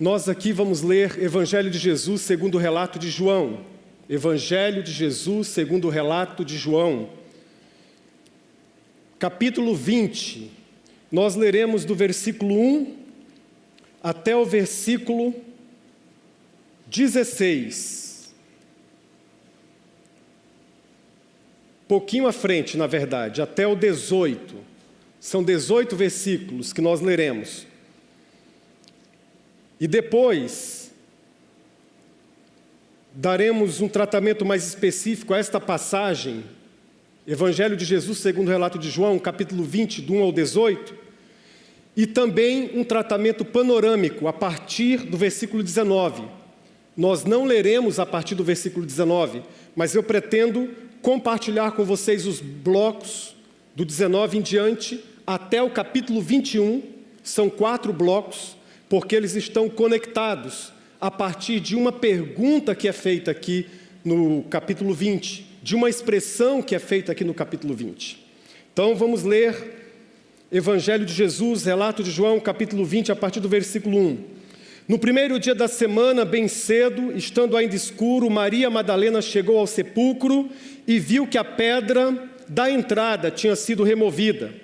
Nós aqui vamos ler Evangelho de Jesus segundo o relato de João. Evangelho de Jesus segundo o relato de João. Capítulo 20. Nós leremos do versículo 1 até o versículo 16. Pouquinho à frente, na verdade, até o 18. São 18 versículos que nós leremos. E depois, daremos um tratamento mais específico a esta passagem, Evangelho de Jesus segundo o relato de João, capítulo 20, do 1 ao 18, e também um tratamento panorâmico a partir do versículo 19. Nós não leremos a partir do versículo 19, mas eu pretendo compartilhar com vocês os blocos do 19 em diante até o capítulo 21, são 4 blocos, porque eles estão conectados a partir de uma pergunta que é feita aqui no capítulo 20, de uma expressão que é feita aqui no capítulo 20. Então vamos ler Evangelho de Jesus, relato de João, capítulo 20, a partir do versículo 1. No primeiro dia da semana, bem cedo, estando ainda escuro, Maria Madalena chegou ao sepulcro e viu que a pedra da entrada tinha sido removida.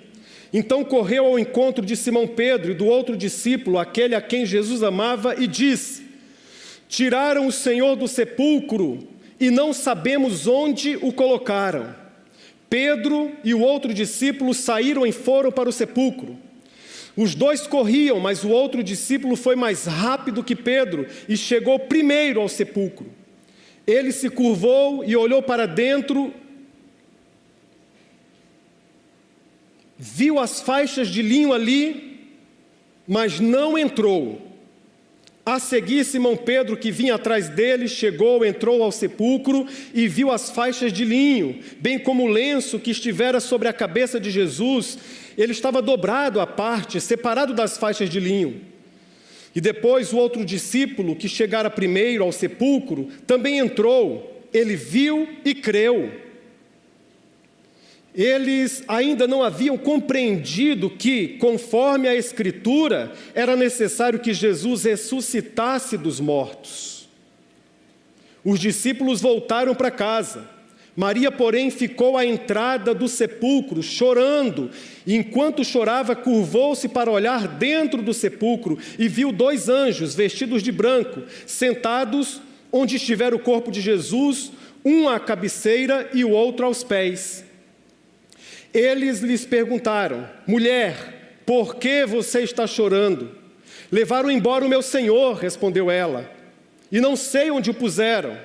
Então correu ao encontro de Simão Pedro e do outro discípulo, aquele a quem Jesus amava, e disse: tiraram o Senhor do sepulcro e não sabemos onde o colocaram. Pedro e o outro discípulo saíram e foram para o sepulcro. Os dois corriam, mas o outro discípulo foi mais rápido que Pedro e chegou primeiro ao sepulcro. Ele se curvou e olhou para dentro, viu as faixas de linho ali, mas não entrou. A seguir, Simão Pedro, que vinha atrás dele, chegou, entrou ao sepulcro e viu as faixas de linho, bem como o lenço que estivera sobre a cabeça de Jesus. Ele estava dobrado à parte, separado das faixas de linho. E depois o outro discípulo, que chegara primeiro ao sepulcro, também entrou. Ele viu e creu. Eles ainda não haviam compreendido que, conforme a Escritura, era necessário que Jesus ressuscitasse dos mortos. Os discípulos voltaram para casa. Maria, porém, ficou à entrada do sepulcro, chorando. E enquanto chorava, curvou-se para olhar dentro do sepulcro e viu 2 anjos, vestidos de branco, sentados onde estivera o corpo de Jesus, um à cabeceira e o outro aos pés. Eles lhes perguntaram: mulher, por que você está chorando? Levaram embora o meu Senhor, respondeu ela, e não sei onde o puseram.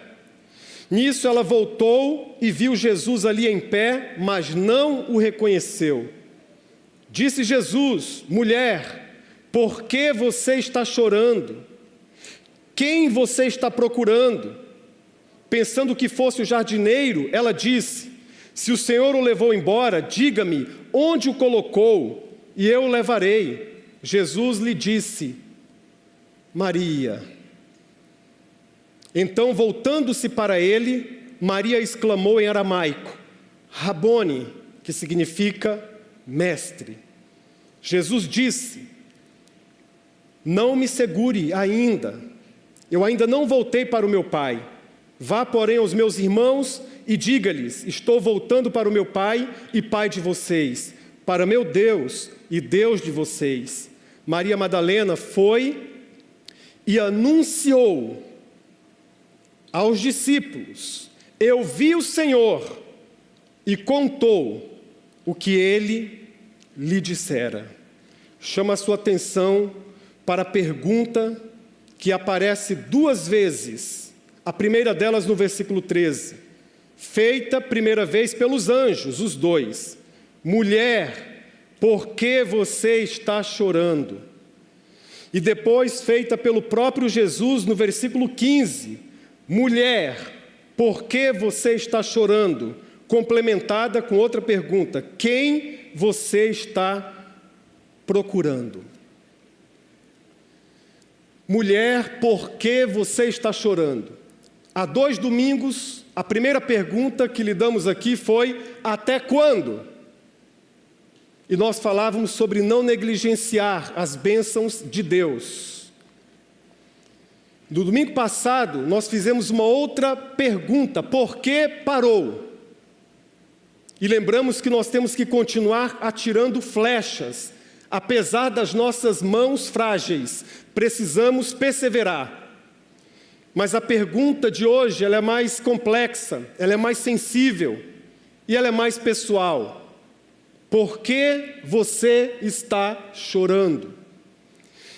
Nisso ela voltou e viu Jesus ali em pé, mas não o reconheceu. Disse Jesus: mulher, por que você está chorando? Quem você está procurando? Pensando que fosse o jardineiro, ela disse: se o Senhor o levou embora, diga-me onde o colocou, e eu o levarei. Jesus lhe disse: Maria. Então, voltando-se para ele, Maria exclamou em aramaico: Rabone, que significa mestre. Jesus disse: não me segure ainda, eu ainda não voltei para o meu Pai. Vá, porém, aos meus irmãos e diga-lhes: estou voltando para o meu Pai e Pai de vocês, para meu Deus e Deus de vocês. Maria Madalena foi e anunciou aos discípulos: eu vi o Senhor, e contou o que ele lhe dissera. Chama a sua atenção para a pergunta que aparece 2 vezes. A primeira delas no versículo 13, feita primeira vez pelos anjos, os 2. Mulher, por que você está chorando? E depois feita pelo próprio Jesus no versículo 15, mulher, por que você está chorando? Complementada com outra pergunta: quem você está procurando? Mulher, por que você está chorando? Há 2 domingos, a primeira pergunta que lhe damos aqui foi: até quando? E nós falávamos sobre não negligenciar as bênçãos de Deus. No domingo passado, nós fizemos uma outra pergunta: por que parou? E lembramos que nós temos que continuar atirando flechas. Apesar das nossas mãos frágeis, precisamos perseverar. Mas a pergunta de hoje, ela é mais complexa, ela é mais sensível e ela é mais pessoal. Por que você está chorando?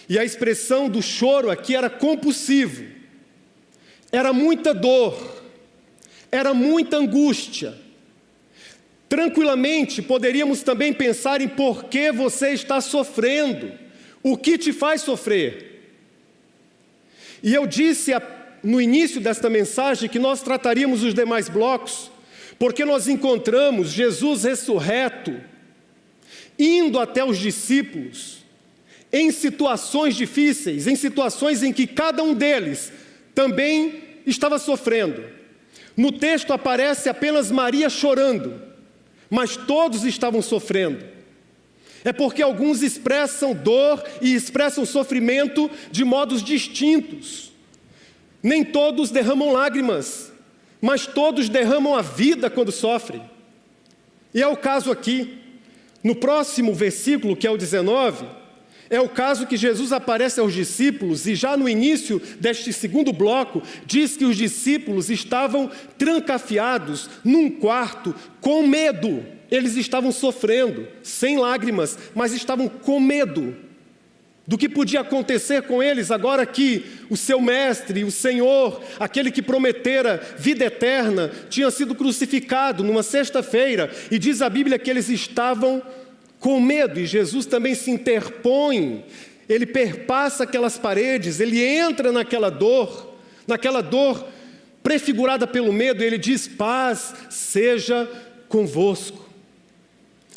E a expressão do choro aqui era compulsivo. Era muita dor, era muita angústia. Tranquilamente, poderíamos também pensar em por que você está sofrendo, o que te faz sofrer. E eu disse no início desta mensagem que nós trataríamos os demais blocos, porque nós encontramos Jesus ressurreto, indo até os discípulos, em situações difíceis, em situações em que cada um deles também estava sofrendo. No texto aparece apenas Maria chorando, mas todos estavam sofrendo. É porque alguns expressam dor e expressam sofrimento de modos distintos. Nem todos derramam lágrimas, mas todos derramam a vida quando sofrem. E é o caso aqui. No próximo versículo, que é o 19, é o caso que Jesus aparece aos discípulos e já no início deste segundo bloco, diz que os discípulos estavam trancafiados num quarto com medo. Eles estavam sofrendo, sem lágrimas, mas estavam com medo do que podia acontecer com eles agora que o seu mestre, o Senhor, aquele que prometera vida eterna, tinha sido crucificado numa sexta-feira, e diz a Bíblia que eles estavam com medo, e Jesus também se interpõe, ele perpassa aquelas paredes, ele entra naquela dor prefigurada pelo medo, e ele diz: paz seja convosco.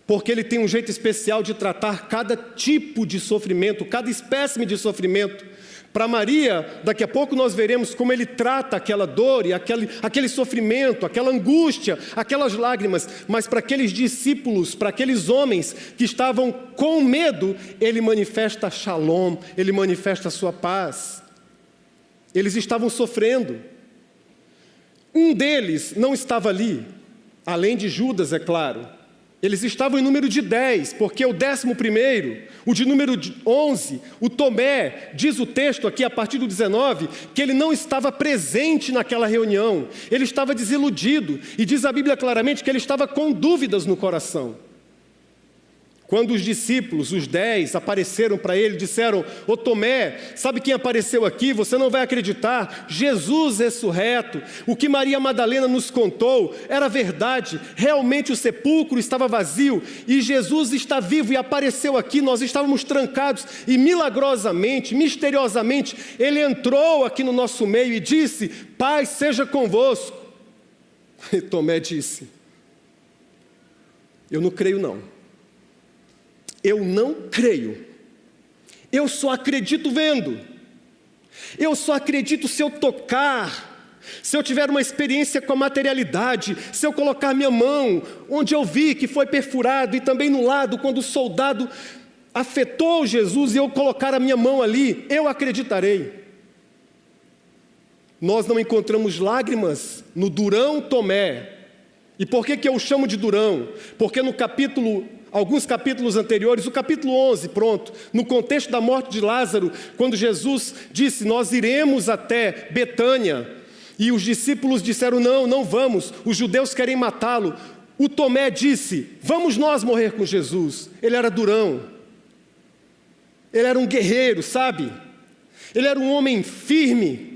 Porque ele tem um jeito especial de tratar cada tipo de sofrimento, cada espécime de sofrimento. Para Maria, daqui a pouco nós veremos como ele trata aquela dor e aquele sofrimento, aquela angústia, aquelas lágrimas. Mas para aqueles discípulos, para aqueles homens que estavam com medo, ele manifesta shalom, ele manifesta a sua paz. Eles estavam sofrendo. Um deles não estava ali, além de Judas, é claro. Eles estavam em número de 10, porque o 11º, o de número 11, o Tomé, diz o texto aqui a partir do 19, que ele não estava presente naquela reunião, ele estava desiludido, e diz a Bíblia claramente que ele estava com dúvidas no coração. Quando os discípulos, os 10, apareceram para ele, disseram: ô Tomé, sabe quem apareceu aqui? Você não vai acreditar, Jesus ressurreto. O que Maria Madalena nos contou era verdade, realmente o sepulcro estava vazio, e Jesus está vivo e apareceu aqui, nós estávamos trancados, e milagrosamente, misteriosamente, ele entrou aqui no nosso meio e disse: paz seja convosco. E Tomé disse: eu não creio não. Eu não creio, eu só acredito vendo, eu só acredito se eu tocar, se eu tiver uma experiência com a materialidade, se eu colocar minha mão onde eu vi que foi perfurado e também no lado quando o soldado afetou Jesus e eu colocar a minha mão ali, eu acreditarei. Nós não encontramos lágrimas no durão Tomé. E por que eu o chamo de durão? Porque no alguns capítulos anteriores, o capítulo 11, no contexto da morte de Lázaro, quando Jesus disse: nós iremos até Betânia, e os discípulos disseram: não vamos, os judeus querem matá-lo. O Tomé disse: vamos nós morrer com Jesus. Ele era durão, ele era um guerreiro, sabe? Ele era um homem firme.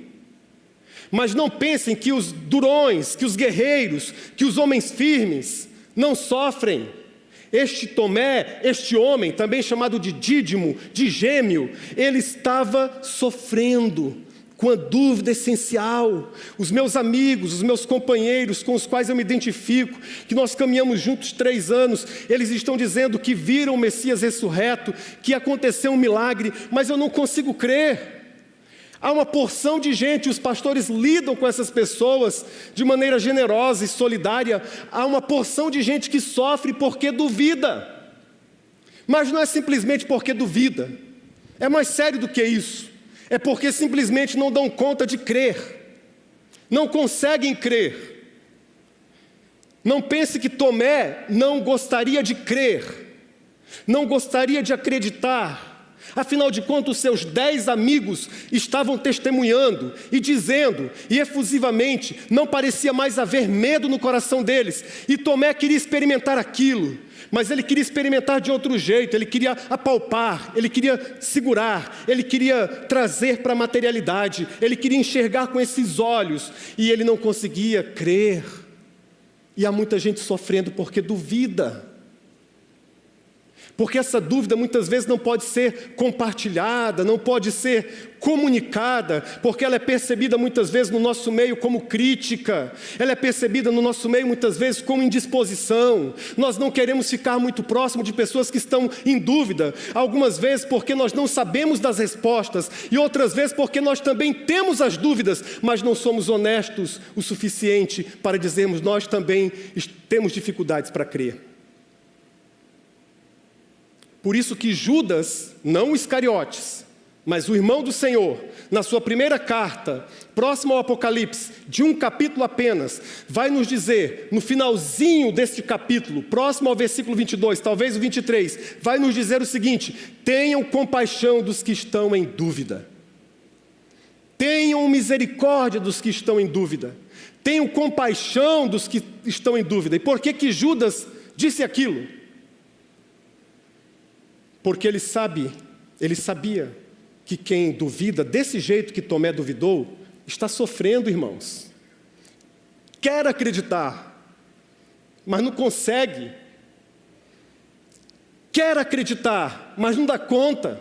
Mas não pensem que os durões, que os guerreiros, que os homens firmes não sofrem. Este Tomé, este homem, também chamado de Dídimo, de gêmeo, ele estava sofrendo com a dúvida essencial. Os meus amigos, os meus companheiros com os quais eu me identifico, que nós caminhamos juntos 3 anos, eles estão dizendo que viram o Messias ressurreto, que aconteceu um milagre, mas eu não consigo crer. Há uma porção de gente, os pastores lidam com essas pessoas de maneira generosa e solidária. Há uma porção de gente que sofre porque duvida. Mas não é simplesmente porque duvida. É mais sério do que isso. é porque simplesmente não dão conta de crer, não conseguem crer. Não pense que Tomé não gostaria de crer, não gostaria de acreditar. Afinal de contas, os seus 10 amigos estavam testemunhando e dizendo, e efusivamente, não parecia mais haver medo no coração deles. E Tomé queria experimentar aquilo, mas ele queria experimentar de outro jeito, ele queria apalpar, ele queria segurar, ele queria trazer para a materialidade, ele queria enxergar com esses olhos, e ele não conseguia crer. E há muita gente sofrendo porque duvida. Porque essa dúvida muitas vezes não pode ser compartilhada, não pode ser comunicada, porque ela é percebida muitas vezes no nosso meio como crítica, ela é percebida no nosso meio muitas vezes como indisposição. Nós não queremos ficar muito próximo de pessoas que estão em dúvida, algumas vezes porque nós não sabemos das respostas, e outras vezes porque nós também temos as dúvidas, mas não somos honestos o suficiente para dizermos nós também temos dificuldades para crer. Por isso que Judas, não o Iscariotes, mas o irmão do Senhor, na sua primeira carta, próximo ao Apocalipse, de um capítulo apenas, vai nos dizer, no finalzinho deste capítulo, próximo ao versículo 22, talvez o 23, vai nos dizer o seguinte: tenham compaixão dos que estão em dúvida. Tenham misericórdia dos que estão em dúvida. Tenham compaixão dos que estão em dúvida. E por que Judas disse aquilo? Porque ele sabia que quem duvida desse jeito que Tomé duvidou, está sofrendo, irmãos. Quer acreditar, mas não consegue. Quer acreditar, mas não dá conta.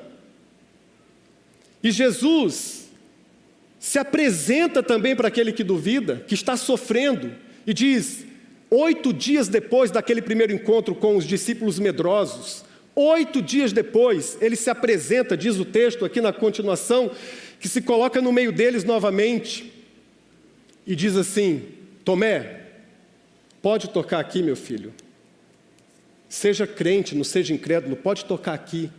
E Jesus se apresenta também para aquele que duvida, que está sofrendo, e diz, 8 dias depois daquele primeiro encontro com os discípulos medrosos, 8 dias depois, ele se apresenta, diz o texto aqui na continuação, que se coloca no meio deles novamente, e diz assim, Tomé, pode tocar aqui, meu filho. Seja crente, não seja incrédulo, pode tocar aqui.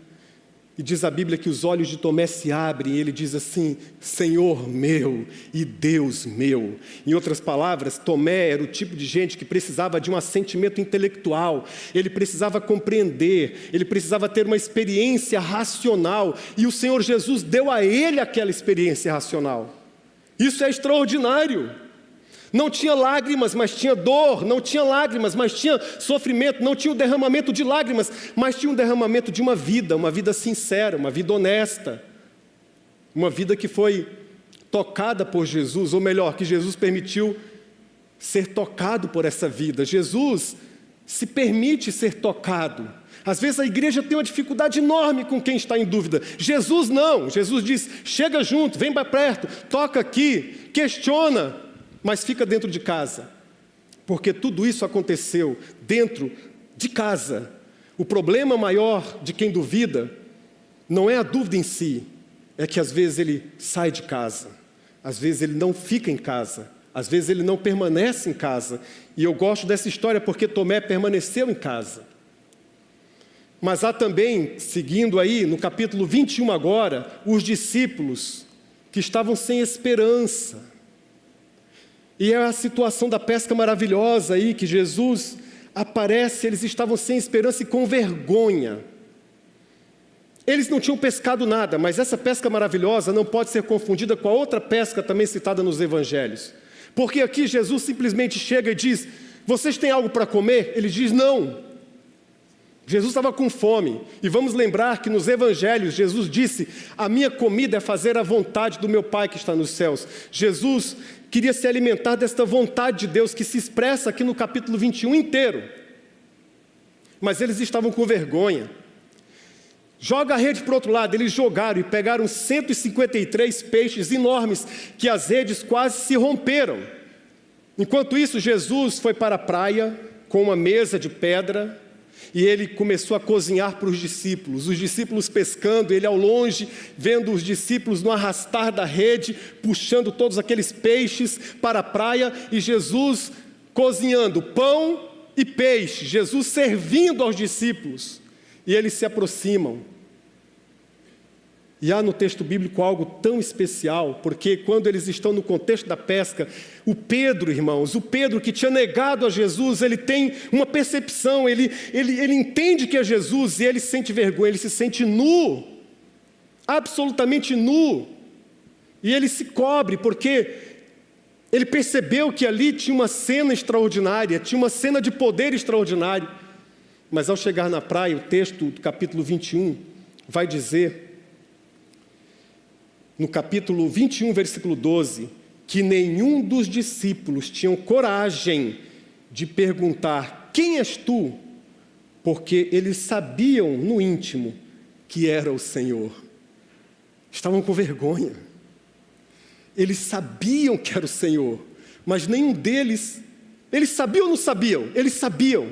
E diz a Bíblia que os olhos de Tomé se abrem, e ele diz assim, Senhor meu e Deus meu. Em outras palavras, Tomé era o tipo de gente que precisava de um assentimento intelectual, ele precisava compreender, ele precisava ter uma experiência racional, e o Senhor Jesus deu a ele aquela experiência racional. Isso é extraordinário. Não tinha lágrimas, mas tinha dor. Não tinha lágrimas, mas tinha sofrimento. Não tinha o derramamento de lágrimas, mas tinha um derramamento de uma vida sincera, uma vida honesta. Uma vida que foi tocada por Jesus, ou melhor, que Jesus permitiu ser tocado por essa vida. Jesus se permite ser tocado. Às vezes a igreja tem uma dificuldade enorme com quem está em dúvida. Jesus não. Jesus diz, chega junto, vem para perto, toca aqui, questiona. Mas fica dentro de casa, porque tudo isso aconteceu dentro de casa. O problema maior de quem duvida não é a dúvida em si, é que às vezes ele sai de casa, às vezes ele não fica em casa, às vezes ele não permanece em casa. E eu gosto dessa história porque Tomé permaneceu em casa. Mas há também, seguindo aí, no capítulo 21 agora, os discípulos que estavam sem esperança. E é a situação da pesca maravilhosa aí, que Jesus aparece, eles estavam sem esperança e com vergonha. Eles não tinham pescado nada, mas essa pesca maravilhosa não pode ser confundida com a outra pesca também citada nos evangelhos. Porque aqui Jesus simplesmente chega e diz, vocês têm algo para comer? Ele diz, não. Jesus estava com fome, e vamos lembrar que nos evangelhos Jesus disse, a minha comida é fazer a vontade do meu Pai que está nos céus. Jesus queria se alimentar desta vontade de Deus que se expressa aqui no capítulo 21 inteiro. Mas eles estavam com vergonha. Joga a rede para o outro lado. Eles jogaram e pegaram 153 peixes enormes, que as redes quase se romperam. Enquanto isso, Jesus foi para a praia com uma mesa de pedra, e ele começou a cozinhar para os discípulos pescando, ele ao longe, vendo os discípulos no arrastar da rede, puxando todos aqueles peixes para a praia, e Jesus cozinhando pão e peixe, Jesus servindo aos discípulos, e eles se aproximam, E há no texto bíblico algo tão especial, porque quando eles estão no contexto da pesca, o Pedro, irmãos, o Pedro que tinha negado a Jesus, ele tem uma percepção, ele entende que é Jesus e ele sente vergonha, ele se sente nu, absolutamente nu. E ele se cobre, porque ele percebeu que ali tinha uma cena extraordinária, tinha uma cena de poder extraordinário. Mas ao chegar na praia, o texto do capítulo 21 vai dizer, no capítulo 21, versículo 12, que nenhum dos discípulos tinham coragem de perguntar: quem és tu? Porque eles sabiam no íntimo que era o Senhor. Estavam com vergonha. Eles sabiam que era o Senhor, mas nenhum deles, eles sabiam ou não sabiam? Eles sabiam.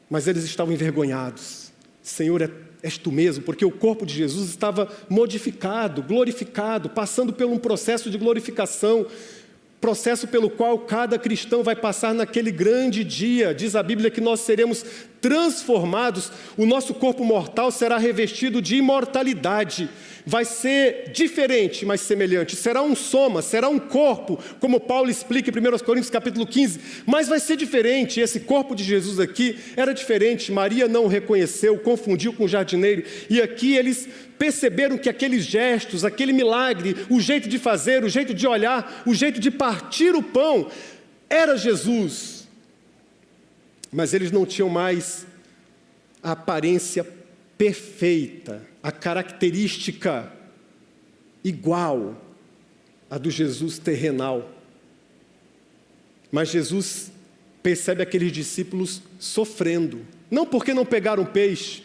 Mas eles estavam envergonhados. Senhor, és tu mesmo, porque o corpo de Jesus estava modificado, glorificado, passando por um processo de glorificação, processo pelo qual cada cristão vai passar naquele grande dia. Diz a Bíblia que nós seremos transformados, o nosso corpo mortal será revestido de imortalidade. Vai ser diferente, mas semelhante. Será um soma, será um corpo, como Paulo explica em 1 Coríntios capítulo 15. Mas vai ser diferente. Esse corpo de Jesus aqui era diferente. Maria não o reconheceu, confundiu com o jardineiro. E aqui eles perceberam que aqueles gestos, aquele milagre, o jeito de fazer, o jeito de olhar, o jeito de partir o pão, era Jesus. Mas eles não tinham mais a aparência perfeita, a característica igual à do Jesus terrenal. Mas Jesus percebe aqueles discípulos sofrendo, não porque não pegaram peixe,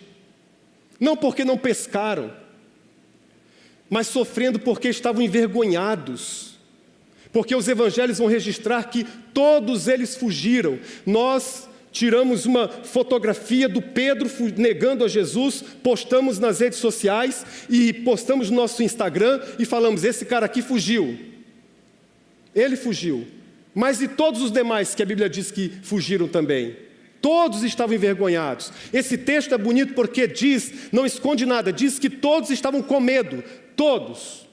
não porque não pescaram, mas sofrendo porque estavam envergonhados, porque os evangelhos vão registrar que todos eles fugiram. Nós tiramos uma fotografia do Pedro negando a Jesus, postamos nas redes sociais e postamos no nosso Instagram e falamos: esse cara aqui fugiu. Ele fugiu. Mas e todos os demais que a Bíblia diz que fugiram também? Todos estavam envergonhados. Esse texto é bonito porque diz, não esconde nada, diz que todos estavam com medo. Todos.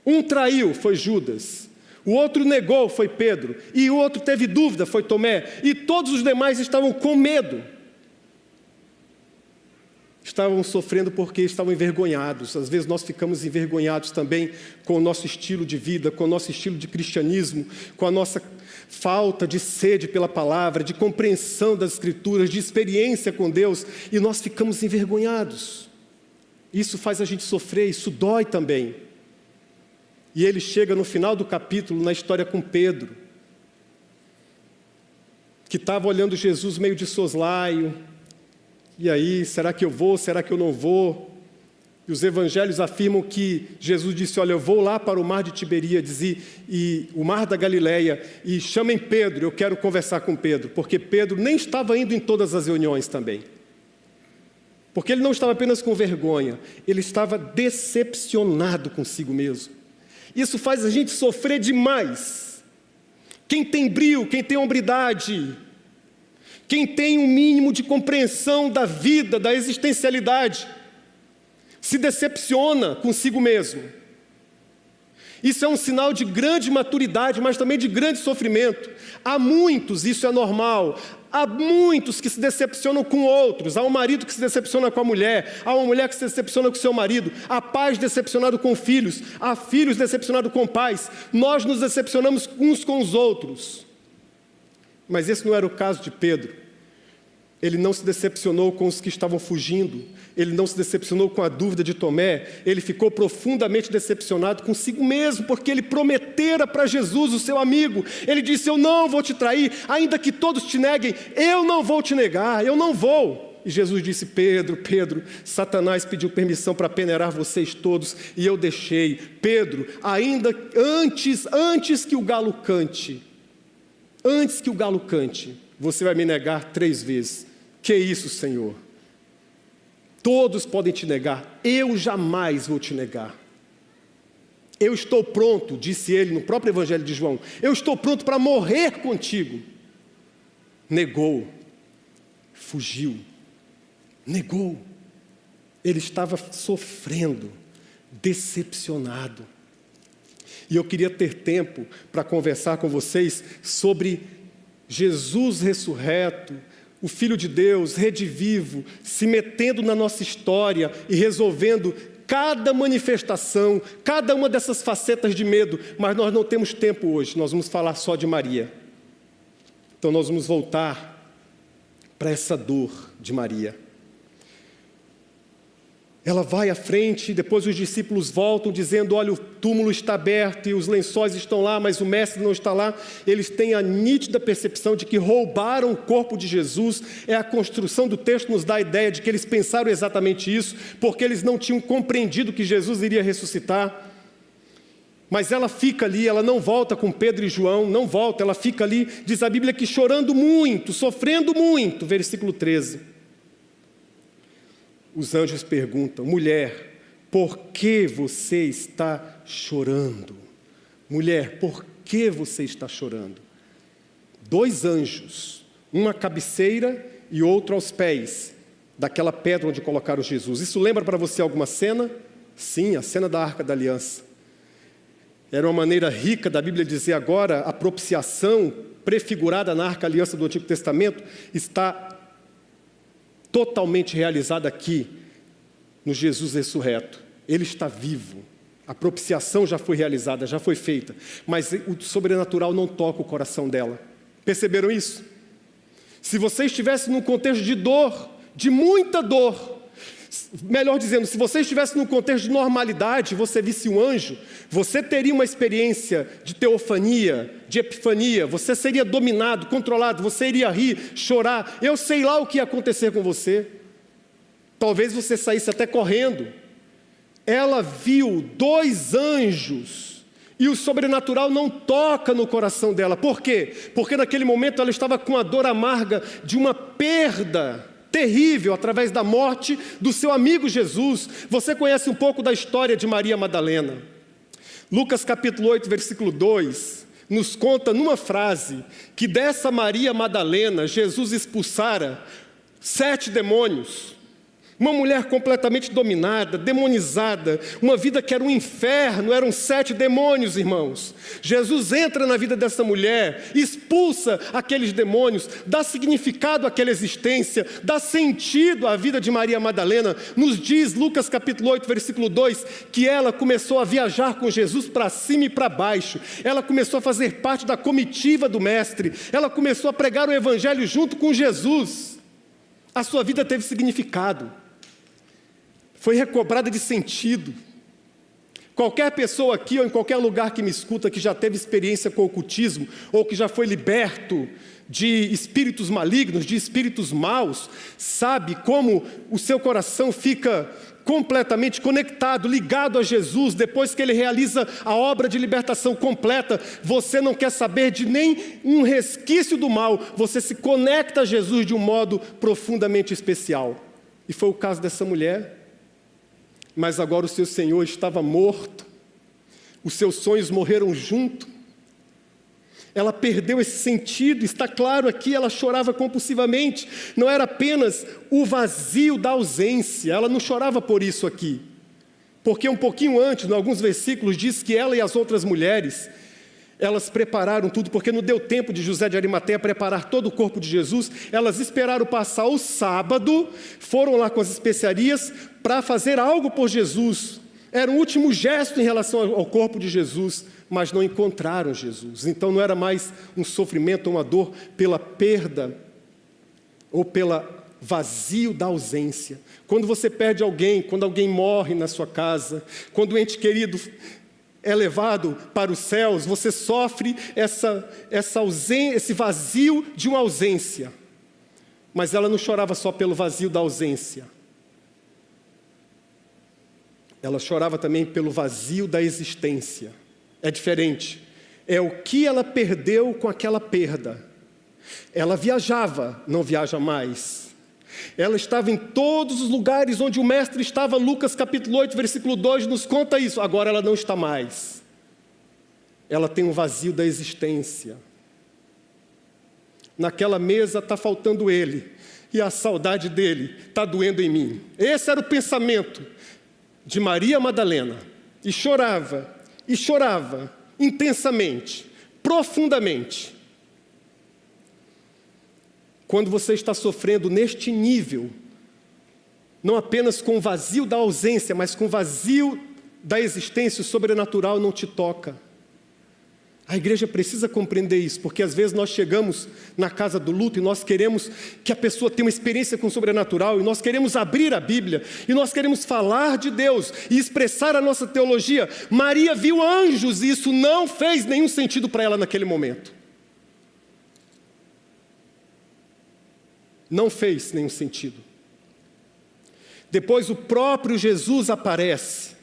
Um traiu, foi Judas. O outro negou, foi Pedro. E o outro teve dúvida, foi Tomé. E todos os demais estavam com medo. Estavam sofrendo porque estavam envergonhados. Às vezes nós ficamos envergonhados também com o nosso estilo de vida, com o nosso estilo de cristianismo, com a nossa falta de sede pela palavra, de compreensão das Escrituras, de experiência com Deus. E nós ficamos envergonhados. Isso faz a gente sofrer, isso dói também. E ele chega no final do capítulo, na história com Pedro, que estava olhando Jesus meio de soslaio. E aí, será que eu vou? Será que eu não vou? E os evangelhos afirmam que Jesus disse: olha, eu vou lá para o mar de Tiberíades e o mar da Galileia, e chamem Pedro, eu quero conversar com Pedro. Porque Pedro nem estava indo em todas as reuniões também. Porque ele não estava apenas com vergonha, ele estava decepcionado consigo mesmo. Isso faz a gente sofrer demais. Quem tem brio, quem tem hombridade, quem tem um mínimo de compreensão da vida, da existencialidade, se decepciona consigo mesmo. Isso é um sinal de grande maturidade, mas também de grande sofrimento. Há muitos, isso é normal. Há muitos que se decepcionam com outros. Há um marido que se decepciona com a mulher. Há uma mulher que se decepciona com o seu marido. Há pais decepcionados com filhos. Há filhos decepcionados com pais. Nós nos decepcionamos uns com os outros. Mas esse não era o caso de Pedro. Ele não se decepcionou com os que estavam fugindo. Ele não se decepcionou com a dúvida de Tomé. Ele ficou profundamente decepcionado consigo mesmo, porque ele prometera para Jesus, o seu amigo. Ele disse: eu não vou te trair, ainda que todos te neguem, eu não vou te negar, eu não vou. E Jesus disse: Pedro, Satanás pediu permissão para peneirar vocês todos, e eu deixei. Pedro, ainda antes que o galo cante, você vai me negar 3 vezes. Que isso, Senhor? Todos podem te negar, eu jamais vou te negar. Eu estou pronto, disse ele no próprio Evangelho de João, eu estou pronto para morrer contigo. Negou, fugiu, negou. Ele estava sofrendo, decepcionado. E eu queria ter tempo para conversar com vocês sobre Jesus ressurreto, o Filho de Deus, redivivo, se metendo na nossa história e resolvendo cada manifestação, cada uma dessas facetas de medo, mas nós não temos tempo hoje, nós vamos falar só de Maria. Então nós vamos voltar para essa dor de Maria. Ela vai à frente, depois os discípulos voltam dizendo, olha, o túmulo está aberto e os lençóis estão lá, mas o mestre não está lá. Eles têm a nítida percepção de que roubaram o corpo de Jesus. A construção do texto nos dá a ideia de que eles pensaram exatamente isso, porque eles não tinham compreendido que Jesus iria ressuscitar. Mas ela fica ali, ela não volta com Pedro e João, não volta, ela fica ali, diz a Bíblia que chorando muito, sofrendo muito, versículo 13. Os anjos perguntam, mulher, por que você está chorando? Mulher, por que você está chorando? 2 anjos, um à cabeceira e outro aos pés daquela pedra onde colocaram Jesus. Isso lembra para você alguma cena? Sim, a cena da Arca da Aliança. Era uma maneira rica da Bíblia dizer agora, a propiciação prefigurada na Arca da Aliança do Antigo Testamento está totalmente realizada aqui, no Jesus ressurreto. Ele está vivo. A propiciação já foi realizada, já foi feita. Mas o sobrenatural não toca o coração dela. Perceberam isso? Se você estivesse num contexto de dor, de muita dor, melhor dizendo, se você estivesse num contexto de normalidade, você visse um anjo, você teria uma experiência de teofania, de epifania, você seria dominado, controlado, você iria rir, chorar, eu sei lá o que ia acontecer com você. Talvez você saísse até correndo. Ela viu 2 anjos e o sobrenatural não toca no coração dela. Por quê? Porque naquele momento ela estava com a dor amarga de uma perda terrível através da morte do seu amigo Jesus. Você conhece um pouco da história de Maria Madalena. Lucas capítulo 8, versículo 2, nos conta numa frase que dessa Maria Madalena Jesus expulsara 7 demônios. Uma mulher completamente dominada, demonizada, uma vida que era um inferno, eram 7 demônios, irmãos. Jesus entra na vida dessa mulher, expulsa aqueles demônios, dá significado àquela existência, dá sentido à vida de Maria Madalena. Nos diz Lucas capítulo 8, versículo 2, que ela começou a viajar com Jesus para cima e para baixo. Ela começou a fazer parte da comitiva do Mestre. Ela começou a pregar o Evangelho junto com Jesus. A sua vida teve significado. Foi recobrada de sentido. Qualquer pessoa aqui ou em qualquer lugar que me escuta que já teve experiência com o ocultismo ou que já foi liberto de espíritos malignos, de espíritos maus, sabe como o seu coração fica completamente conectado, ligado a Jesus. Depois que Ele realiza a obra de libertação completa, você não quer saber de nem um resquício do mal, você se conecta a Jesus de um modo profundamente especial. E foi o caso dessa mulher. Mas agora o seu Senhor estava morto, os seus sonhos morreram junto, ela perdeu esse sentido, está claro aqui, ela chorava compulsivamente, não era apenas o vazio da ausência, ela não chorava por isso aqui, porque um pouquinho antes, em alguns versículos, diz que ela e as outras mulheres, elas prepararam tudo, porque não deu tempo de José de Arimateia preparar todo o corpo de Jesus, elas esperaram passar o sábado, foram lá com as especiarias para fazer algo por Jesus, era um último gesto em relação ao corpo de Jesus, mas não encontraram Jesus, então não era mais um sofrimento, uma dor pela perda, ou pela vazio da ausência. Quando você perde alguém, quando alguém morre na sua casa, quando um ente querido é levado para os céus, você sofre esse vazio de uma ausência. Mas ela não chorava só pelo vazio da ausência. Ela chorava também pelo vazio da existência. É diferente. É o que ela perdeu com aquela perda. Ela viajava, não viaja mais. Ela estava em todos os lugares onde o Mestre estava. Lucas capítulo 8, versículo 2 nos conta isso. Agora ela não está mais. Ela tem um vazio da existência. Naquela mesa está faltando Ele. e a saudade dele está doendo em mim. Esse era o pensamento de Maria Madalena. E chorava intensamente, profundamente. Quando você está sofrendo neste nível, não apenas com o vazio da ausência, mas com o vazio da existência, o sobrenatural não te toca. A igreja precisa compreender isso, porque às vezes nós chegamos na casa do luto e nós queremos que a pessoa tenha uma experiência com o sobrenatural, e nós queremos abrir a Bíblia, e nós queremos falar de Deus e expressar a nossa teologia. Maria viu anjos e isso não fez nenhum sentido para ela naquele momento. Não fez nenhum sentido. Depois o próprio Jesus aparece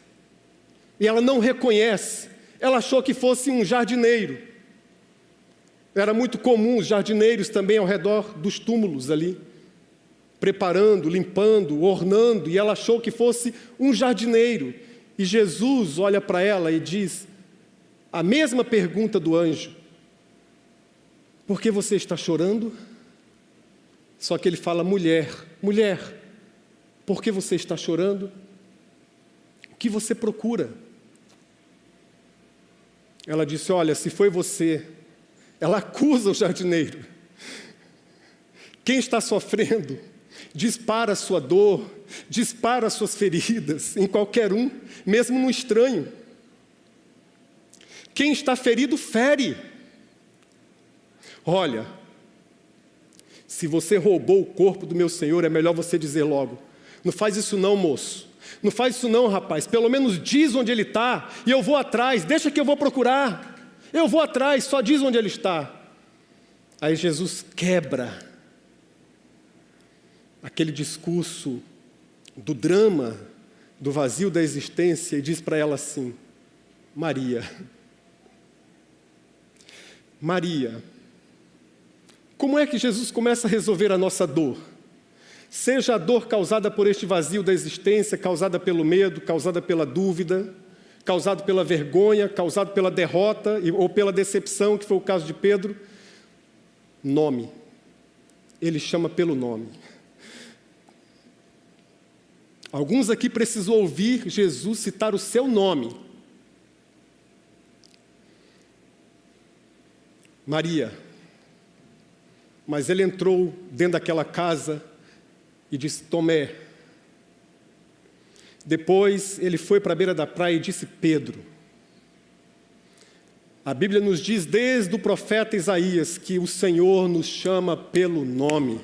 e ela não reconhece. Ela achou que fosse um jardineiro. Era muito comum os jardineiros também ao redor dos túmulos ali, preparando, limpando, ornando, e ela achou que fosse um jardineiro. E Jesus olha para ela e diz a mesma pergunta do anjo: por que você está chorando? Só que ele fala: mulher, por que você está chorando? O que você procura? Ela disse: olha, se foi você. Ela acusa o jardineiro. Quem está sofrendo, dispara a sua dor, dispara as suas feridas em qualquer um, mesmo no estranho. Quem está ferido, fere. Olha, se você roubou o corpo do meu Senhor, é melhor você dizer logo. Não faz isso não, moço. Não faz isso não, rapaz. Pelo menos diz onde ele está e eu vou atrás. Deixa que eu vou procurar. Eu vou atrás, só diz onde ele está. Aí Jesus quebra aquele discurso do drama, do vazio da existência, e diz para ela assim: Maria, como é que Jesus começa a resolver a nossa dor? Seja a dor causada por este vazio da existência, causada pelo medo, causada pela dúvida, causada pela vergonha, causada pela derrota ou pela decepção, que foi o caso de Pedro. Nome. Ele chama pelo nome. Alguns aqui precisam ouvir Jesus citar o seu nome. Maria. Mas ele entrou dentro daquela casa e disse: Tomé. Depois ele foi para a beira da praia e disse: Pedro. A Bíblia nos diz desde o profeta Isaías que o Senhor nos chama pelo nome.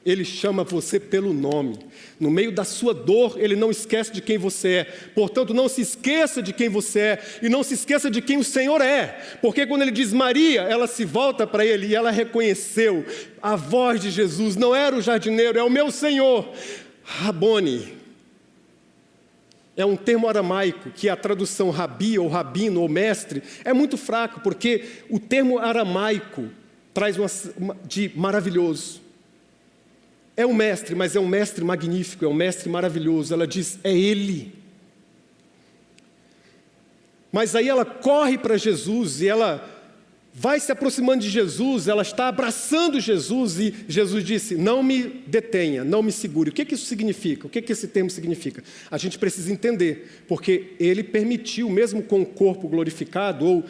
Ele chama você pelo nome. No meio da sua dor, Ele não esquece de quem você é. Portanto, não se esqueça de quem você é e não se esqueça de quem o Senhor é. Porque quando Ele diz Maria, ela se volta para Ele e ela reconheceu a voz de Jesus. Não era o jardineiro, é o meu Senhor. Rabone. É um termo aramaico, que a tradução rabi ou rabino ou mestre é muito fraco, porque o termo aramaico traz de maravilhoso. É um mestre, mas é um mestre magnífico, é um mestre maravilhoso. Ela diz: é Ele. Mas aí ela corre para Jesus e ela vai se aproximando de Jesus, ela está abraçando Jesus e Jesus disse: não me detenha, não me segure. O que isso significa? O que esse termo significa? A gente precisa entender, porque Ele permitiu, mesmo com o corpo glorificado, ou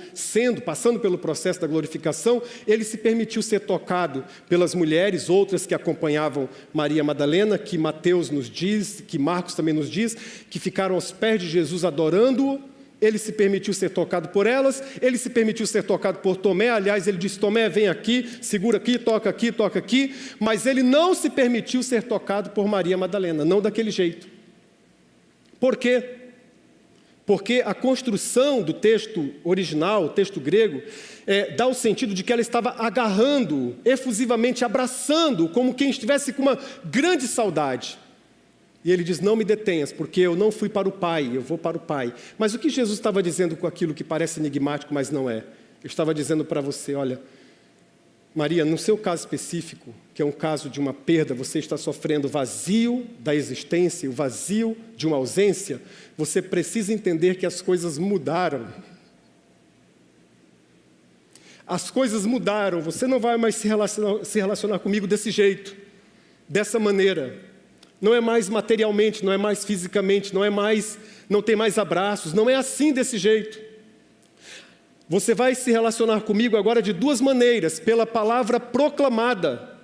passando pelo processo da glorificação, Ele se permitiu ser tocado pelas mulheres, outras que acompanhavam Maria Madalena, que Mateus nos diz, que Marcos também nos diz, que ficaram aos pés de Jesus adorando-o. Ele se permitiu ser tocado por elas, ele se permitiu ser tocado por Tomé. Aliás, ele disse: Tomé, vem aqui, segura aqui, toca aqui. Mas ele não se permitiu ser tocado por Maria Madalena, não daquele jeito. Por quê? Porque a construção do texto original, o texto grego, dá o sentido de que ela estava agarrando, efusivamente abraçando, como quem estivesse com uma grande saudade. E ele diz: não me detenhas, porque eu não fui para o Pai, eu vou para o Pai. Mas o que Jesus estava dizendo com aquilo que parece enigmático, mas não é? Eu estava dizendo para você: olha, Maria, no seu caso específico, que é um caso de uma perda, você está sofrendo o vazio da existência, o vazio de uma ausência, você precisa entender que as coisas mudaram. As coisas mudaram, você não vai mais se relacionar comigo desse jeito. dessa maneira. Não é mais materialmente, não é mais fisicamente, não tem mais abraços, não é assim desse jeito. Você vai se relacionar comigo agora de duas maneiras, pela palavra proclamada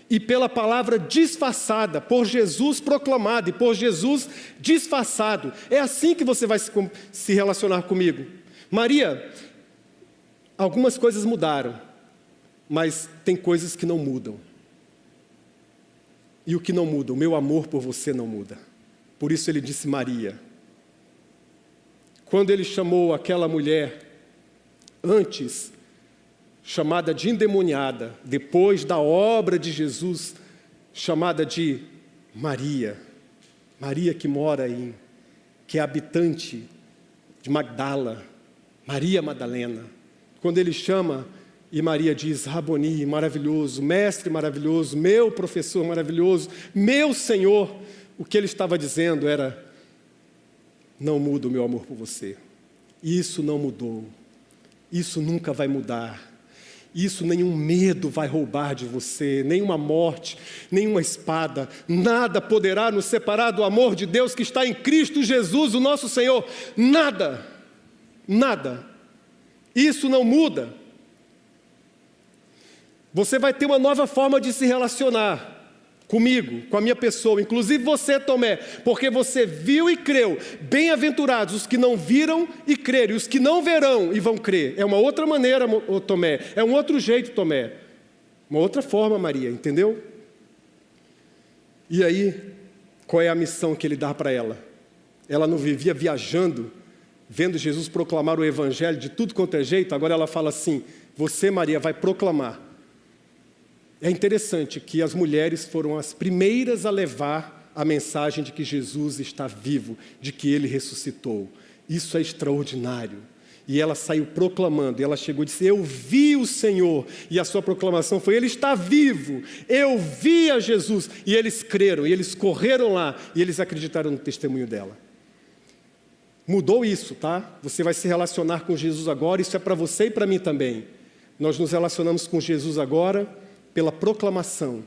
e pela palavra disfarçada, por Jesus proclamado e por Jesus disfarçado. É assim que você vai se relacionar comigo. Maria, algumas coisas mudaram, mas tem coisas que não mudam. E o que não muda? O meu amor por você não muda. Por isso ele disse Maria. Quando ele chamou aquela mulher, antes chamada de endemoniada, depois da obra de Jesus, chamada de Maria. Maria que é habitante de Magdala, Maria Madalena. Quando ele chama, e Maria diz, Raboni, maravilhoso, mestre maravilhoso, meu professor maravilhoso, meu Senhor. O que ele estava dizendo era, não muda o meu amor por você. Isso não mudou. Isso nunca vai mudar. Isso nenhum medo vai roubar de você, nenhuma morte, nenhuma espada. Nada poderá nos separar do amor de Deus que está em Cristo Jesus, o nosso Senhor. Nada. Nada. Isso não muda. Você vai ter uma nova forma de se relacionar comigo, com a minha pessoa, inclusive você, Tomé, porque você viu e creu. Bem-aventurados os que não viram e creram, e os que não verão e vão crer. É uma outra maneira, Tomé, é um outro jeito, Tomé, uma outra forma, Maria, entendeu? E aí, qual é a missão que ele dá para ela? Ela não vivia viajando, vendo Jesus proclamar o evangelho de tudo quanto é jeito, agora ela fala assim, você, Maria, vai proclamar. É interessante que as mulheres foram as primeiras a levar a mensagem de que Jesus está vivo, de que Ele ressuscitou. Isso é extraordinário. E ela saiu proclamando, e ela chegou e disse, eu vi o Senhor. E a sua proclamação foi, Ele está vivo, eu vi a Jesus. E eles creram, e eles correram lá, e eles acreditaram no testemunho dela. Mudou isso, tá? Você vai se relacionar com Jesus agora, isso é para você e para mim também. Nós nos relacionamos com Jesus agora pela proclamação.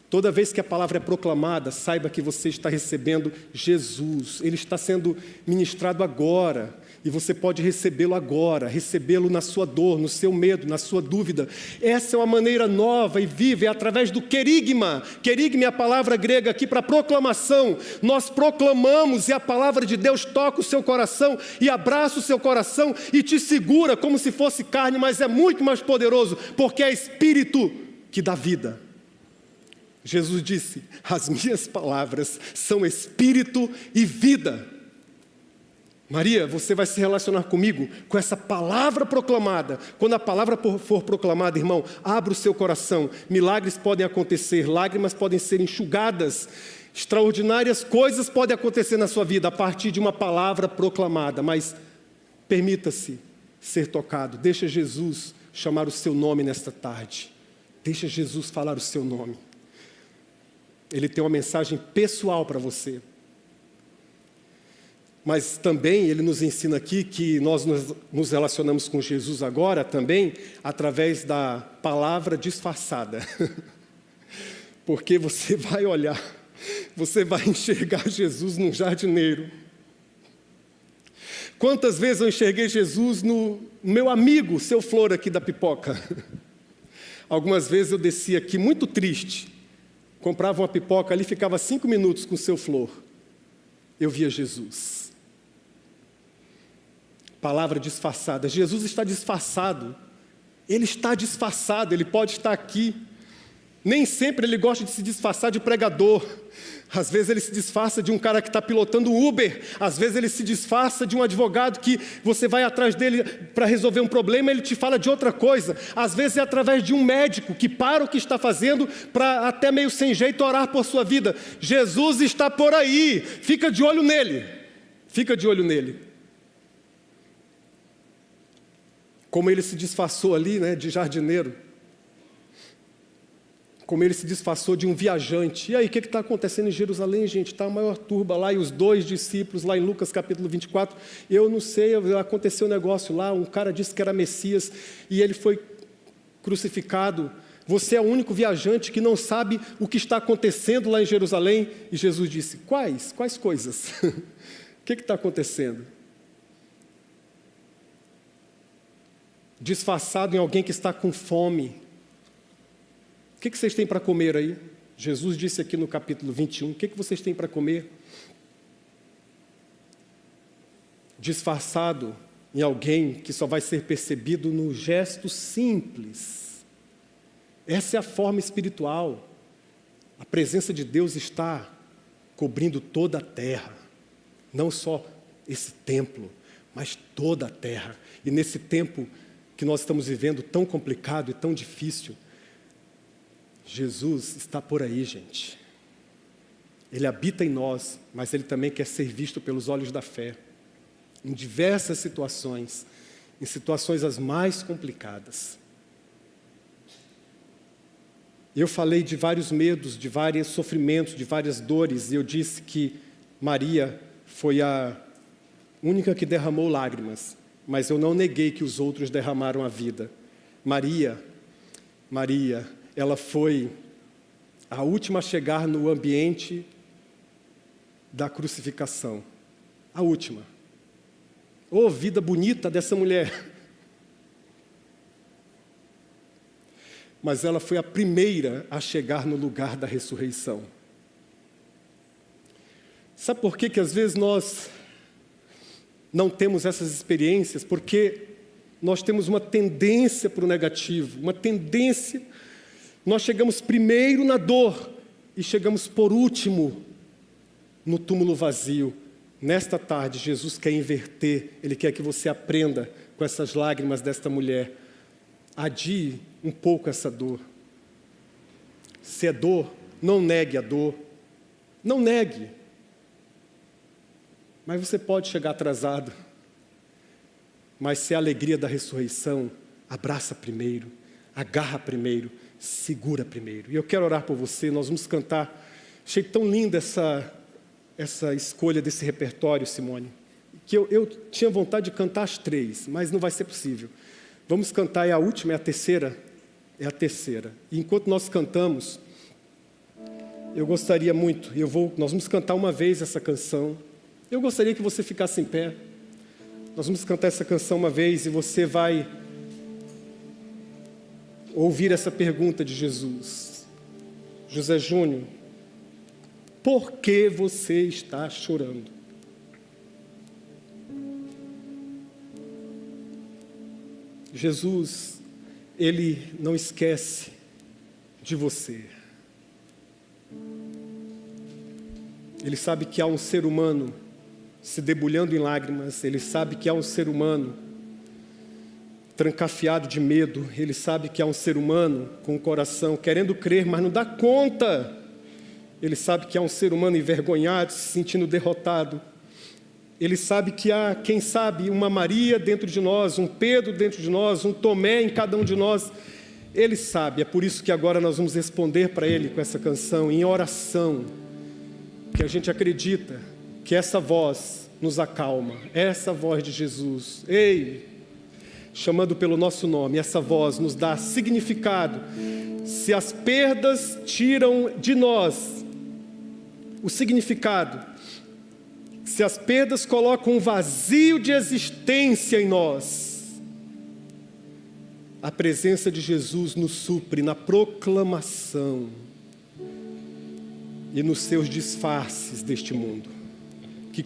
Toda vez que a palavra é proclamada, saiba que você está recebendo Jesus. Ele está sendo ministrado agora. E você pode recebê-lo agora, recebê-lo na sua dor, no seu medo, na sua dúvida. Essa é uma maneira nova e viva, é através do querigma. Querigma é a palavra grega aqui para proclamação. Nós proclamamos e a palavra de Deus toca o seu coração e abraça o seu coração e te segura como se fosse carne, mas é muito mais poderoso, porque é espírito que dá vida. Jesus disse, as minhas palavras são espírito e vida. Maria, você vai se relacionar comigo com essa palavra proclamada. Quando a palavra for proclamada, irmão, abra o seu coração. Milagres podem acontecer, lágrimas podem ser enxugadas. Extraordinárias coisas podem acontecer na sua vida a partir de uma palavra proclamada. Mas permita-se ser tocado. Deixa Jesus chamar o seu nome nesta tarde. Deixa Jesus falar o seu nome. Ele tem uma mensagem pessoal para você. Mas também ele nos ensina aqui que nós nos relacionamos com Jesus agora também através da palavra disfarçada. Porque você vai olhar, você vai enxergar Jesus num jardineiro. Quantas vezes eu enxerguei Jesus no meu amigo, seu Flor aqui da pipoca? Algumas vezes eu descia aqui muito triste, comprava uma pipoca ali, ficava 5 minutos com o seu Flor. Eu via Jesus. Palavra disfarçada. Jesus está disfarçado. Ele está disfarçado, ele pode estar aqui. Nem sempre ele gosta de se disfarçar de pregador. Às vezes ele se disfarça de um cara que está pilotando um Uber. Às vezes ele se disfarça de um advogado que você vai atrás dele para resolver um problema, ele te fala de outra coisa. Às vezes é através de um médico que para o que está fazendo para até meio sem jeito orar por sua vida. Jesus está por aí. Fica de olho nele. Fica de olho nele. Como ele se disfarçou ali, né, de jardineiro. Como ele se disfarçou de um viajante. E aí, o que está acontecendo em Jerusalém, gente? Está a maior turba lá, e os 2 discípulos, lá em Lucas capítulo 24. Eu não sei, aconteceu um negócio lá, um cara disse que era Messias, e ele foi crucificado Você é o único viajante que não sabe o que está acontecendo lá em Jerusalém. E Jesus disse, quais coisas? O que está acontecendo? Disfarçado em alguém que está com fome. O que vocês têm para comer aí? Jesus disse aqui no capítulo 21, o que vocês têm para comer? Disfarçado em alguém que só vai ser percebido no gesto simples. Essa é a forma espiritual. A presença de Deus está cobrindo toda a terra. Não só esse templo, mas toda a terra. E nesse tempo que nós estamos vivendo, tão complicado e tão difícil, Jesus está por aí, gente. Ele habita em nós, mas Ele também quer ser visto pelos olhos da fé. Em diversas situações, em situações as mais complicadas. Eu falei de vários medos, de vários sofrimentos, de várias dores, e eu disse que Maria foi a única que derramou lágrimas, mas eu não neguei que os outros derramaram a vida. Maria, ela foi a última a chegar no ambiente da crucificação. A última. Oh, vida bonita dessa mulher! Mas ela foi a primeira a chegar no lugar da ressurreição. Sabe por que às vezes nós não temos essas experiências? Porque nós temos uma tendência para o negativo, uma tendência. Nós chegamos primeiro na dor e chegamos por último no túmulo vazio. Nesta tarde, Jesus quer inverter, Ele quer que você aprenda com essas lágrimas desta mulher. Adie um pouco essa dor. Se é dor, não negue a dor. Não negue. Mas você pode chegar atrasado. Mas se é a alegria da ressurreição, abraça primeiro, agarra primeiro, segura primeiro. E eu quero orar por você, nós vamos cantar. Achei tão linda essa escolha desse repertório, Simone, que eu tinha vontade de cantar as 3, mas não vai ser possível. Vamos cantar, é a última, é a terceira. É a terceira. E enquanto nós cantamos, eu gostaria muito, nós vamos cantar uma vez essa canção. Eu gostaria que você ficasse em pé. Nós vamos cantar essa canção uma vez e você vai ouvir essa pergunta de Jesus. José Júnior, por que você está chorando? Jesus, Ele não esquece de você. Ele sabe que há um ser humano se debulhando em lágrimas. Ele sabe que há um ser humano trancafiado de medo. Ele sabe que há um ser humano com o coração querendo crer, mas não dá conta. Ele sabe que há um ser humano envergonhado, se sentindo derrotado. Ele sabe que há, quem sabe, uma Maria dentro de nós, um Pedro dentro de nós, um Tomé em cada um de nós. Ele sabe, é por isso que agora nós vamos responder para Ele com essa canção, em oração, que a gente acredita que essa voz nos acalma, essa voz de Jesus, ei, chamando pelo nosso nome, essa voz nos dá significado. Se as perdas tiram de nós o significado, se as perdas colocam um vazio de existência em nós, a presença de Jesus nos supre na proclamação e nos seus disfarces deste mundo. Que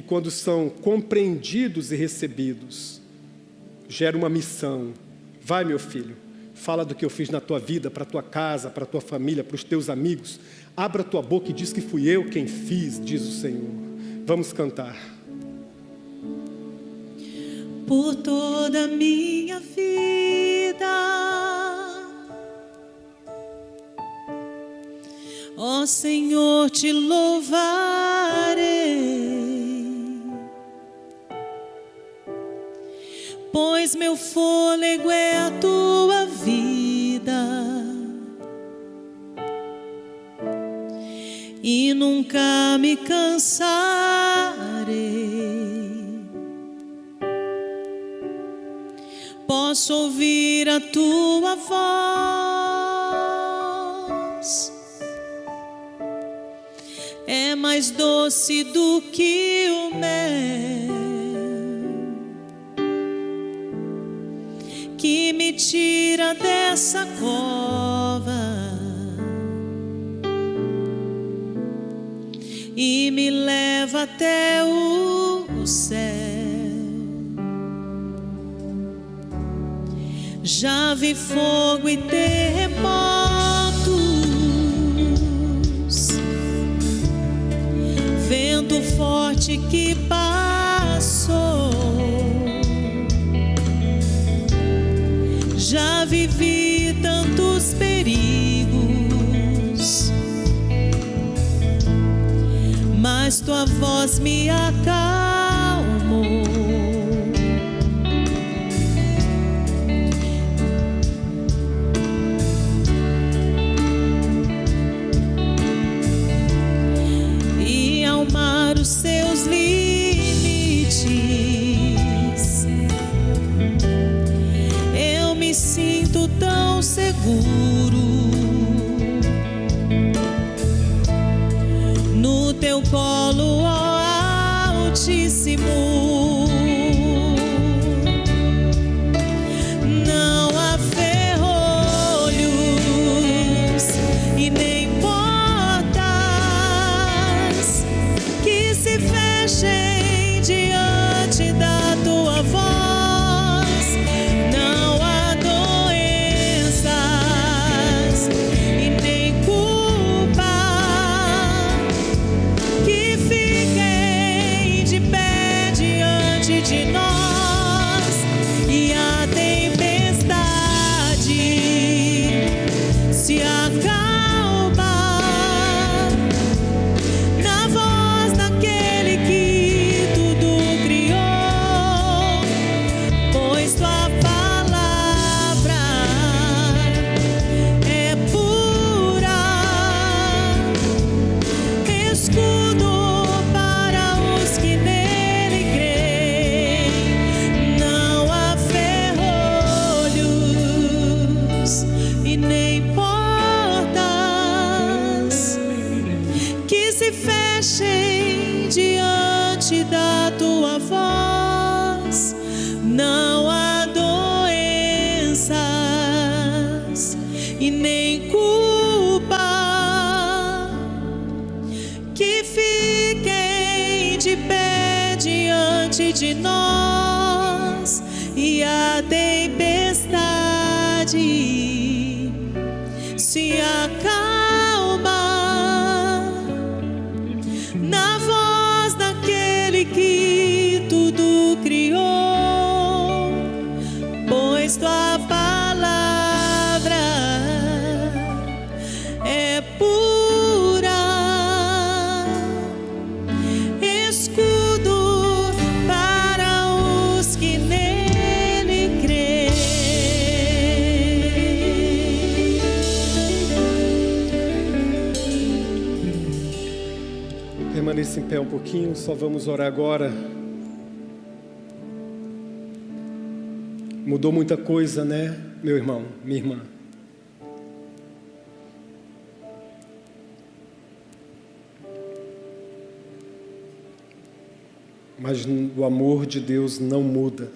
quando são compreendidos e recebidos, gera uma missão. Vai, meu filho, fala do que eu fiz na tua vida, para a tua casa, para a tua família, para os teus amigos. Abra a tua boca e diz que fui eu quem fiz, diz o Senhor. Vamos cantar. Por toda a minha vida, ó Senhor, te louvarei, pois meu fôlego é a tua vida. E nunca me cansarei, posso ouvir a tua voz. É mais doce do que o mel, que me tira dessa cova e me leva até o céu. Já vi fogo e terremotos, vento forte que passou. Já vivi tantos perigos, mas tua voz me acalmou. E ao mar os seus limites, eu me sinto tão seguro no teu colo, ó Altíssimo. Não há ferrolhos e nem portas que se fechem diante da tua voz. Não há doenças e nem culpa que fiquem de pé diante de nós. E a tempestade se acalma na voz daquele que tudo criou, pois tua palavra é pura, escudo para os que nele creem. Não há ferrolhos e nem portas que se fechem diante da tua voz. Não há doenças e nem culpa que fiquem de pé diante de nós. E a tempestade se acalma na voz daquele que tudo criou, pois tua palavra é pura, escudo para os que nele creem. Permaneça em pé um pouquinho, só vamos orar agora. Mudou muita coisa, né, meu irmão, minha irmã? Mas o amor de Deus não muda.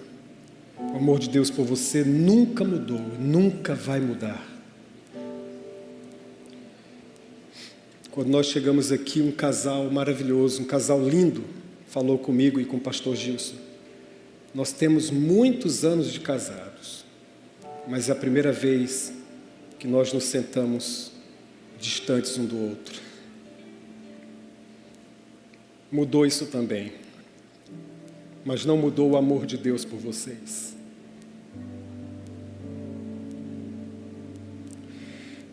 O amor de Deus por você nunca mudou, nunca vai mudar. Quando nós chegamos aqui, um casal maravilhoso, um casal lindo, falou comigo e com o pastor Gilson. Nós temos muitos anos de casados, mas é a primeira vez que nós nos sentamos distantes um do outro. Mudou isso também, mas não mudou o amor de Deus por vocês.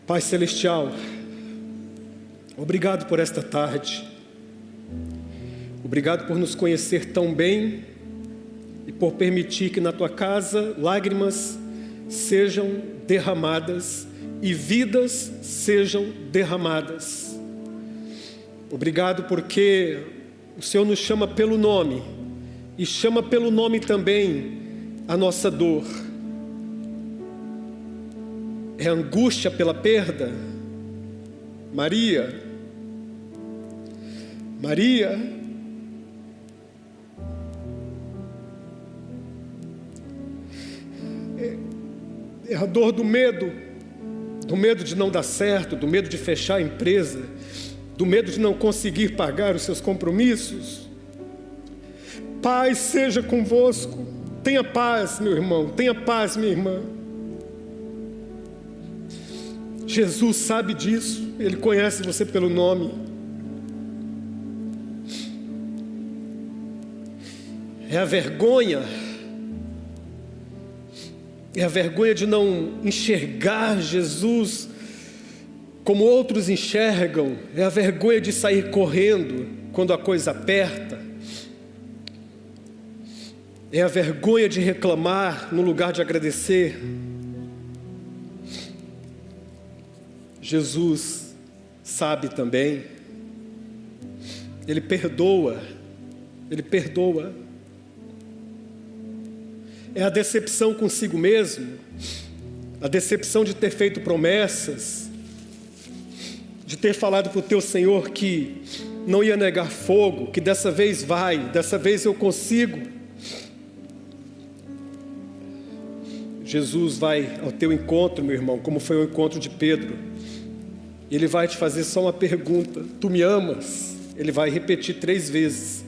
Pai Celestial, obrigado por esta tarde. Obrigado por nos conhecer tão bem e por permitir que na tua casa lágrimas sejam derramadas e vidas sejam derramadas. Obrigado porque o Senhor nos chama pelo nome e chama pelo nome também a nossa dor. É angústia pela perda? Maria, é a dor do medo de não dar certo, do medo de fechar a empresa, do medo de não conseguir pagar os seus compromissos. Paz seja convosco. Tenha paz, meu irmão, tenha paz, minha irmã. Jesus sabe disso, Ele conhece você pelo nome. É a vergonha de não enxergar Jesus como outros enxergam. É a vergonha de sair correndo quando a coisa aperta. É a vergonha de reclamar no lugar de agradecer. Jesus sabe também. Ele perdoa. É a decepção consigo mesmo, a decepção de ter feito promessas, de ter falado para o teu Senhor que não ia negar fogo, que dessa vez dessa vez eu consigo. Jesus vai ao teu encontro, meu irmão, como foi o encontro de Pedro. Ele vai te fazer só uma pergunta: tu me amas? Ele vai repetir 3 vezes,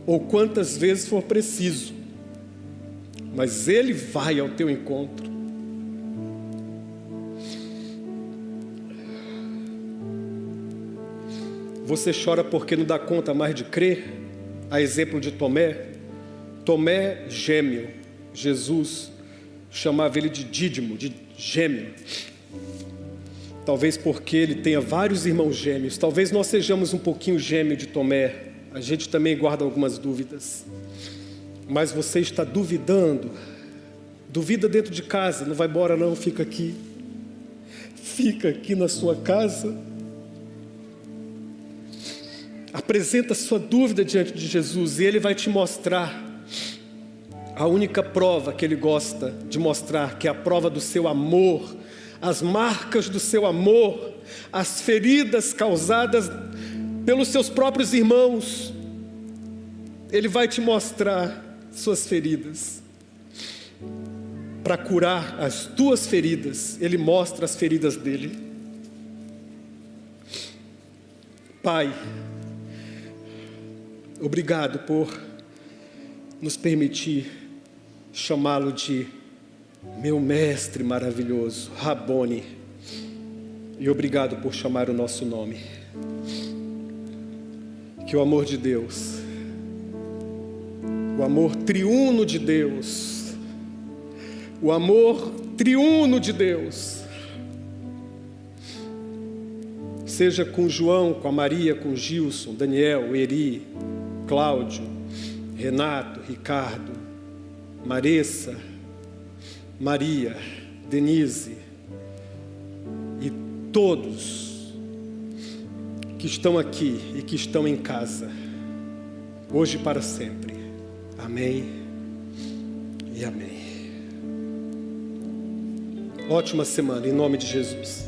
ou quantas vezes for preciso. Mas Ele vai ao teu encontro. Você chora porque não dá conta mais de crer? A exemplo de Tomé. Tomé, gêmeo. Jesus chamava ele de Dídimo, de gêmeo. Talvez porque ele tenha vários irmãos gêmeos. Talvez nós sejamos um pouquinho gêmeo de Tomé. A gente também guarda algumas dúvidas. Mas você está duvidando. Duvida dentro de casa. Não vai embora não, fica aqui. Fica aqui na sua casa. Apresenta a sua dúvida diante de Jesus e Ele vai te mostrar a única prova que Ele gosta de mostrar, que é a prova do seu amor, as marcas do seu amor, as feridas causadas pelos seus próprios irmãos. Ele vai te mostrar suas feridas. Para curar as tuas feridas, Ele mostra as feridas dele. Pai, obrigado por nos permitir chamá-lo de meu mestre maravilhoso, Rabone. E obrigado por chamar o nosso nome. Que o amor de Deus, o amor triuno de Deus, o amor triuno de Deus, seja com João, com a Maria, com Gilson, Daniel, Eri, Cláudio, Renato, Ricardo, Maressa, Maria, Denise e todos que estão aqui e que estão em casa, hoje e para sempre. Amém e amém. Ótima semana, em nome de Jesus.